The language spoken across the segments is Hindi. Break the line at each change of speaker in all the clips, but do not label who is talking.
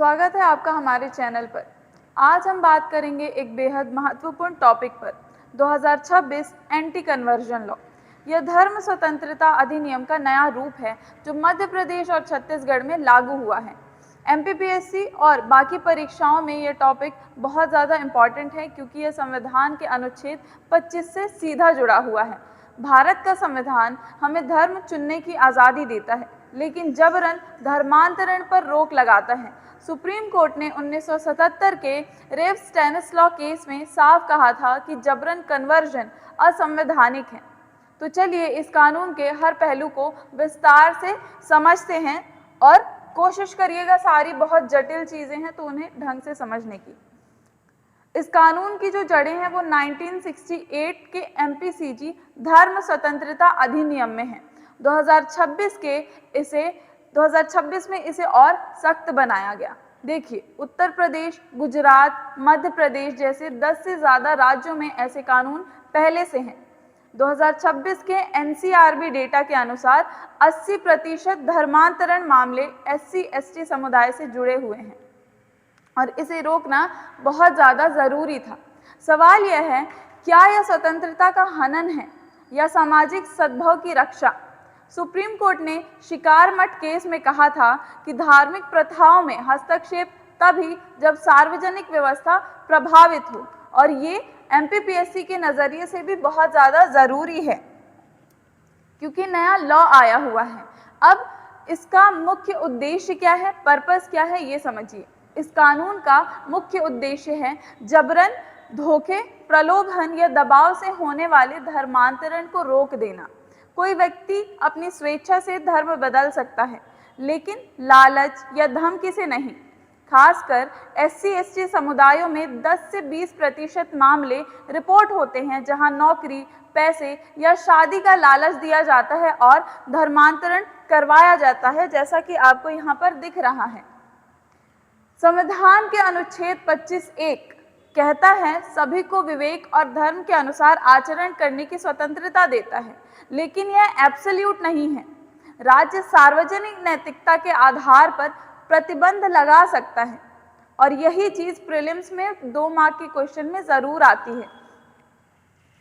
स्वागत है आपका हमारे चैनल पर। आज हम बात करेंगे एक बेहद महत्वपूर्ण टॉपिक पर, 2026 एंटी कन्वर्जन लॉ। यह धर्म स्वतंत्रता अधिनियम का नया रूप है जो मध्य प्रदेश और छत्तीसगढ़ में लागू हुआ है। एमपीपीएससी और बाकी परीक्षाओं में यह टॉपिक बहुत ज़्यादा इम्पॉर्टेंट है क्योंकि यह संविधान के अनुच्छेद 25 से सीधा जुड़ा हुआ है। भारत का संविधान हमें धर्म चुनने की आज़ादी देता है, लेकिन जबरन धर्मांतरण पर रोक लगाता है। सुप्रीम कोर्ट ने 1977 के रेव स्टेनिस्लॉ केस में साफ कहा था कि जबरन कन्वर्जन असंवैधानिक है। तो चलिए इस कानून के हर पहलू को विस्तार से समझते हैं और कोशिश करिएगा, सारी बहुत जटिल चीज़ें हैं तो उन्हें ढंग से समझने की। इस कानून की जो जड़ें हैं वो 1968 के एमपीसीजी धर्म स्वतंत्रता अधिनियम में है। 2026 में इसे और सख्त बनाया गया। देखिए, उत्तर प्रदेश, गुजरात, मध्य प्रदेश जैसे 10 से ज़्यादा राज्यों में ऐसे कानून पहले से हैं। 2026 के एनसीआरबी डेटा के अनुसार 80% धर्मांतरण मामले SC/ST समुदाय से जुड़े हुए हैं और इसे रोकना बहुत ज़्यादा ज़रूरी था। सवाल यह है, क्या यह स्वतंत्रता का हनन है या सामाजिक सद्भाव की रक्षा? सुप्रीम कोर्ट ने शिकार मठ केस में कहा था कि धार्मिक प्रथाओं में हस्तक्षेप तभी जब सार्वजनिक व्यवस्था प्रभावित हो, और ये एमपीपीएससी के नज़रिए से भी बहुत ज़्यादा ज़रूरी है क्योंकि नया लॉ आया हुआ है। अब इसका मुख्य उद्देश्य क्या है, पर्पस क्या है, ये समझिए। इस कानून का मुख्य उद्देश्य है जबरन, धोखे, प्रलोभन या दबाव से होने वाले धर्मांतरण को रोक देना। कोई व्यक्ति अपनी स्वेच्छा से धर्म बदल सकता है, लेकिन लालच या धमकी से नहीं। खासकर SC/ST समुदायों में 10 से 20% मामले रिपोर्ट होते हैं जहां नौकरी, पैसे या शादी का लालच दिया जाता है और धर्मांतरण करवाया जाता है, जैसा कि आपको यहाँ पर दिख रहा है। संविधान के अनुच्छेद 25(1) कहता है सभी को विवेक और धर्म के अनुसार आचरण करने की स्वतंत्रता देता है, लेकिन यह एब्सोल्यूट नहीं है। राज्य सार्वजनिक नैतिकता के आधार पर प्रतिबंध लगा सकता है, और यही चीज़ प्रीलिम्स में 2 मार्क के क्वेश्चन में ज़रूर आती है।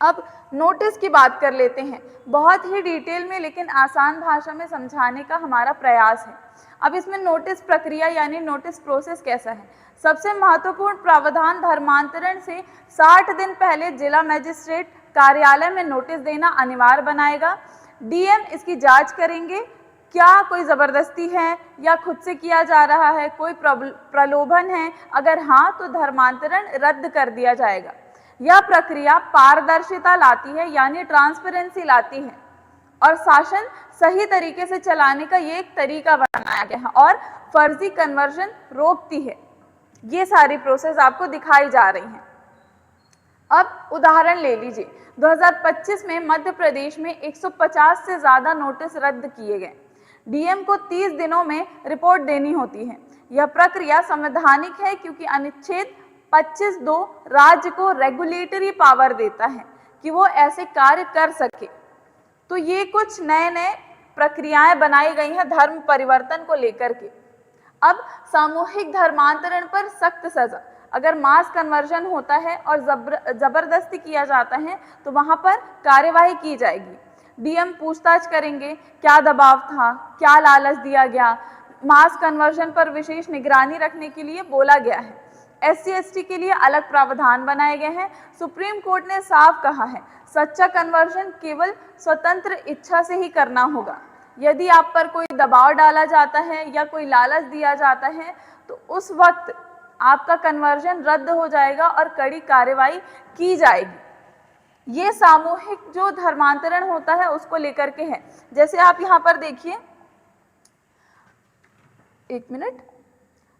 अब नोटिस की बात कर लेते हैं, बहुत ही डिटेल में लेकिन आसान भाषा में समझाने का हमारा प्रयास है। अब इसमें नोटिस प्रक्रिया यानी नोटिस प्रोसेस कैसा है। सबसे महत्वपूर्ण प्रावधान, धर्मांतरण से 60 दिन पहले जिला मजिस्ट्रेट कार्यालय में नोटिस देना अनिवार्य बनाएगा। डीएम इसकी जांच करेंगे, क्या कोई ज़बरदस्ती है या खुद से किया जा रहा है, कोई प्रलोभन है, अगर हाँ तो धर्मांतरण रद्द कर दिया जाएगा। यह प्रक्रिया पारदर्शिता लाती है यानी ट्रांसपेरेंसी लाती है, और शासन सही तरीके से चलाने का ये एक तरीका बनाया गया है, और फर्जी कन्वर्जन रोकती है। ये सारी प्रोसेस आपको दिखाई जा रही हैं। अब उदाहरण ले लीजिए, 2025 में मध्य प्रदेश में 150 से ज़्यादा नोटिस रद्द किए गए। डीएम को 30 दिनों में रिपोर्ट देनी होती है। यह प्रक्रिया संवैधानिक है क्योंकि अनुच्छेद 25(2) राज्य को रेगुलेटरी पावर देता है कि वो ऐसे कार्य कर सके। तो ये कुछ नए प्रक्रियाएं बनाई गई हैं धर्म परिवर्तन को लेकर के। अब सामूहिक धर्मांतरण पर सख्त सजा, अगर मास कन्वर्जन होता है और जबरदस्ती किया जाता है तो वहां पर कार्यवाही की जाएगी। डीएम पूछताछ करेंगे, क्या दबाव था, क्या लालच दिया गया। मास कन्वर्जन पर विशेष निगरानी रखने के लिए बोला गया है। SC/ST के लिए अलग प्रावधान बनाए गए हैं। सुप्रीम कोर्ट ने साफ कहा है, सच्चा कन्वर्जन केवल स्वतंत्र इच्छा से ही करना होगा। यदि आप पर कोई दबाव डाला जाता है या कोई लालच दिया जाता है तो उस वक्त आपका कन्वर्जन रद्द हो जाएगा और कड़ी कार्रवाई की जाएगी। ये सामूहिक जो धर्मांतरण होता है उसको लेकर के है। जैसे आप यहाँ पर देखिए, एक मिनट,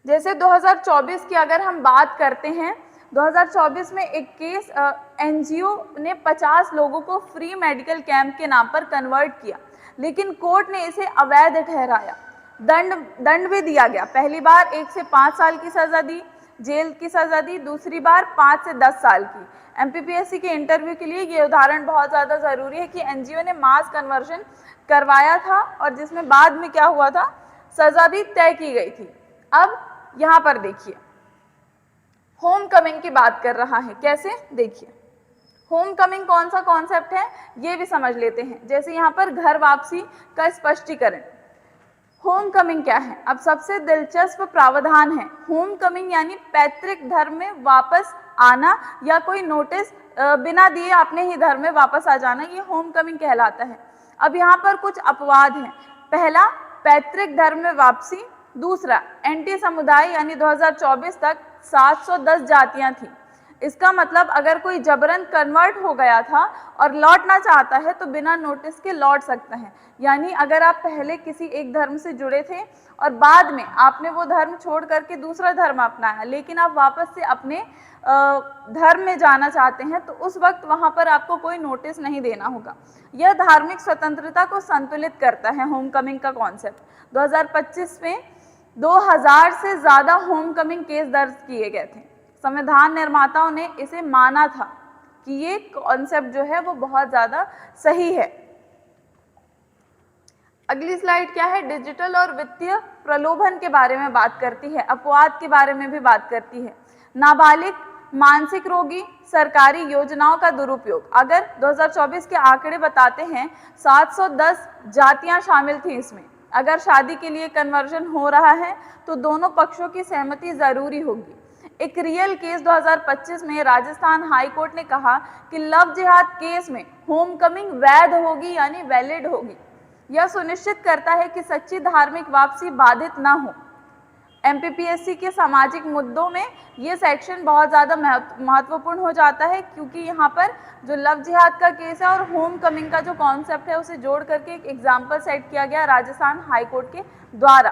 जैसे 2024 की अगर हम बात करते हैं, 2024 में एक केस NGO ने 50 लोगों को फ्री मेडिकल कैंप के नाम पर कन्वर्ट किया, लेकिन कोर्ट ने इसे अवैध ठहराया। दंड भी दिया गया। पहली बार 1 से 5 साल की सज़ा दी, जेल की सज़ा दी, दूसरी बार 5 से 10 साल की। एमपीपीएससी के इंटरव्यू के लिए ये उदाहरण बहुत ज़्यादा ज़रूरी है कि NGO ने मास कन्वर्जन करवाया था और जिसमें बाद में क्या हुआ था, सज़ा भी तय की गई थी। अब यहाँ पर देखिए होम कमिंग की बात कर रहा है। कैसे? देखिए होम कमिंग कौन सा कॉन्सेप्ट है ये भी समझ लेते हैं। जैसे यहाँ पर घर वापसी का स्पष्टीकरण, होम कमिंग क्या है? अब सबसे दिलचस्प प्रावधान है होम कमिंग यानी पैतृक धर्म में वापस आना या कोई नोटिस बिना दिए अपने ही धर्म में वापस आ जाना, ये होम कमिंग कहलाता है। अब यहाँ पर कुछ अपवाद हैं। पहला, पैतृक धर्म में वापसी। दूसरा, एंटी समुदाय यानी 2024 तक 710 जातियां थी। इसका मतलब अगर कोई जबरन कन्वर्ट हो गया था और लौटना चाहता है तो बिना नोटिस के लौट सकता है। यानी अगर आप पहले किसी एक धर्म से जुड़े थे और बाद में आपने वो धर्म छोड़ करके दूसरा धर्म अपनाया, लेकिन आप वापस से अपने धर्म में जाना चाहते हैं, तो उस वक्त वहां पर आपको कोई नोटिस नहीं देना होगा। यह धार्मिक स्वतंत्रता को संतुलित करता है होम कमिंग का कॉन्सेप्ट। 2025 में 2000 से ज्यादा होम कमिंग केस दर्ज किए गए थे। संविधान निर्माताओं ने इसे माना था कि ये कॉन्सेप्ट जो है वो बहुत ज्यादा सही है। अगली स्लाइड क्या है? डिजिटल और वित्तीय प्रलोभन के बारे में बात करती है, अपवाद के बारे में भी बात करती है। नाबालिग, मानसिक रोगी, सरकारी योजनाओं का दुरुपयोग। अगर 2024 के आंकड़े बताते हैं 710 जातियां शामिल थी इसमें। अगर शादी के लिए कन्वर्जन हो रहा है तो दोनों पक्षों की सहमति जरूरी होगी। एक रियल केस 2025 में राजस्थान हाई कोर्ट ने कहा कि लव जिहाद केस में होम कमिंग वैध होगी यानी वैलिड होगी। यह सुनिश्चित करता है कि सच्ची धार्मिक वापसी बाधित ना हो। एमपीपीएससी के सामाजिक मुद्दों में ये सेक्शन बहुत ज़्यादा महत्वपूर्ण हो जाता है, क्योंकि यहाँ पर जो लव जिहाद का केस है और होम कमिंग का जो कॉन्सेप्ट है उसे जोड़ करके एक एग्जाम्पल सेट किया गया राजस्थान हाई कोर्ट के द्वारा।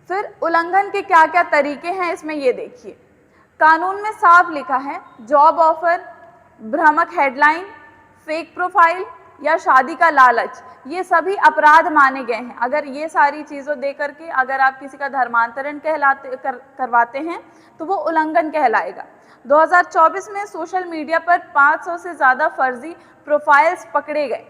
फिर उल्लंघन के क्या क्या तरीके हैं इसमें ये देखिए। कानून में साफ लिखा है जॉब ऑफर, भ्रामक हेडलाइन, फेक प्रोफाइल या शादी का लालच, ये सभी अपराध माने गए हैं। अगर ये सारी चीज़ों दे करके अगर आप किसी का धर्मांतरण करवाते हैं तो वो उल्लंघन कहलाएगा। 2024 में सोशल मीडिया पर 500 से ज़्यादा फर्जी प्रोफाइल्स पकड़े गए।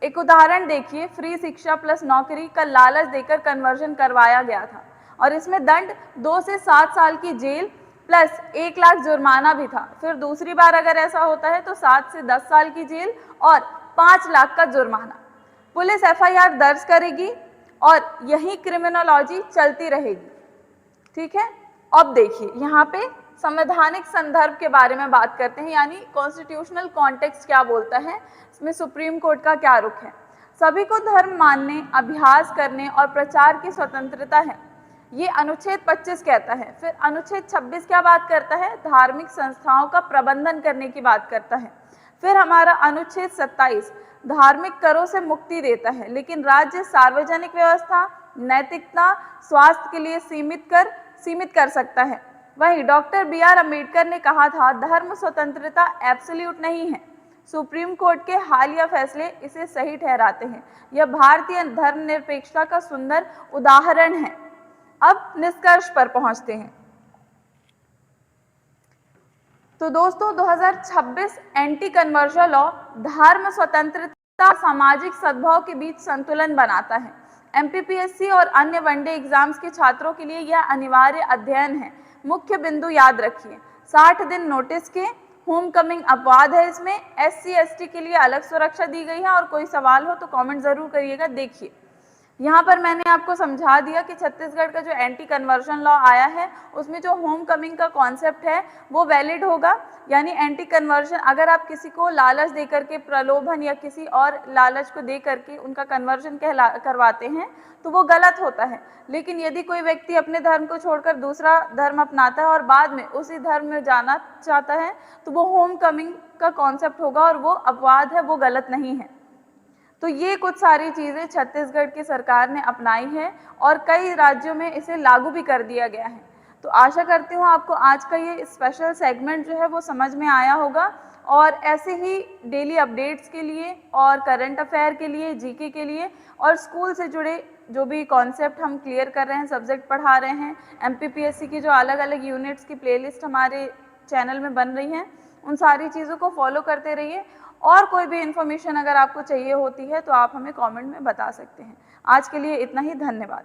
एक उदाहरण देखिए, फ्री शिक्षा प्लस नौकरी का लालच देकर कन्वर्जन करवाया गया था और इसमें दंड 2 से 7 साल की जेल प्लस 1 लाख जुर्माना भी था। फिर दूसरी बार अगर ऐसा होता है तो 7 से 10 साल की जेल और 5 लाख का जुर्माना। पुलिस एफआईआर दर्ज करेगी और यही क्रिमिनोलॉजी चलती रहेगी। ठीक है। अब देखिए यहाँ पे संवैधानिक संदर्भ के बारे में बात करते हैं, यानी कॉन्स्टिट्यूशनल कॉन्टेक्स्ट क्या बोलता है, इसमें सुप्रीम कोर्ट का क्या रुख है। सभी को धर्म मानने, अभ्यास करने और प्रचार की स्वतंत्रता है, ये अनुच्छेद 25 कहता है। फिर अनुच्छेद 26 क्या बात करता है? धार्मिक संस्थाओं का प्रबंधन करने की बात करता है। फिर हमारा अनुच्छेद 27 धार्मिक करों से मुक्ति देता है, लेकिन राज्य सार्वजनिक व्यवस्था, नैतिकता, स्वास्थ्य के लिए सीमित कर सकता है। वहीं डॉक्टर BR अम्बेडकर ने कहा था धर्म स्वतंत्रता एब्सोल्यूट नहीं है। सुप्रीम कोर्ट के हालिया फैसले इसे सही ठहराते हैं। यह भारतीय धर्मनिरपेक्षता का सुंदर उदाहरण है। अब निष्कर्ष पर पहुंचते हैं। तो दोस्तों 2026 एंटी कन्वर्जन लॉ धर्म स्वतंत्रता, सामाजिक सद्भाव के बीच संतुलन बनाता है। एमपीपीएससी और अन्य वनडे एग्जाम्स के छात्रों के लिए यह अनिवार्य अध्ययन है। मुख्य बिंदु याद रखिए, 60 दिन नोटिस के, होम कमिंग अपवाद है इसमें, SC/ST के लिए अलग सुरक्षा दी गई है। और कोई सवाल हो तो कमेंट जरूर करिएगा। देखिए यहाँ पर मैंने आपको समझा दिया कि छत्तीसगढ़ का जो एंटी कन्वर्जन लॉ आया है उसमें जो होम कमिंग का कॉन्सेप्ट है वो वैलिड होगा। यानी एंटी कन्वर्जन, अगर आप किसी को लालच दे करके, प्रलोभन या किसी और लालच को दे करके उनका कन्वर्जन करवाते हैं तो वो गलत होता है। लेकिन यदि कोई व्यक्ति अपने धर्म को छोड़कर दूसरा धर्म अपनाता है और बाद में उसी धर्म में जाना चाहता है तो वो होम कमिंग का कॉन्सेप्ट होगा और वो अपवाद है, वो गलत नहीं है। तो ये कुछ सारी चीज़ें छत्तीसगढ़ की सरकार ने अपनाई है और कई राज्यों में इसे लागू भी कर दिया गया है। तो आशा करती हूँ आपको आज का ये स्पेशल सेगमेंट जो है वो समझ में आया होगा। और ऐसे ही डेली अपडेट्स के लिए और करंट अफेयर के लिए, जीके के लिए और स्कूल से जुड़े जो भी कॉन्सेप्ट हम क्लियर कर रहे हैं, सब्जेक्ट पढ़ा रहे हैं, एमपीपीएससी की जो अलग अलग यूनिट्स की प्लेलिस्ट हमारे चैनल में बन रही हैं, उन सारी चीज़ों को फॉलो करते रहिए। और कोई भी इन्फॉर्मेशन अगर आपको चाहिए होती है तो आप हमें कमेंट में बता सकते हैं। आज के लिए इतना ही, धन्यवाद।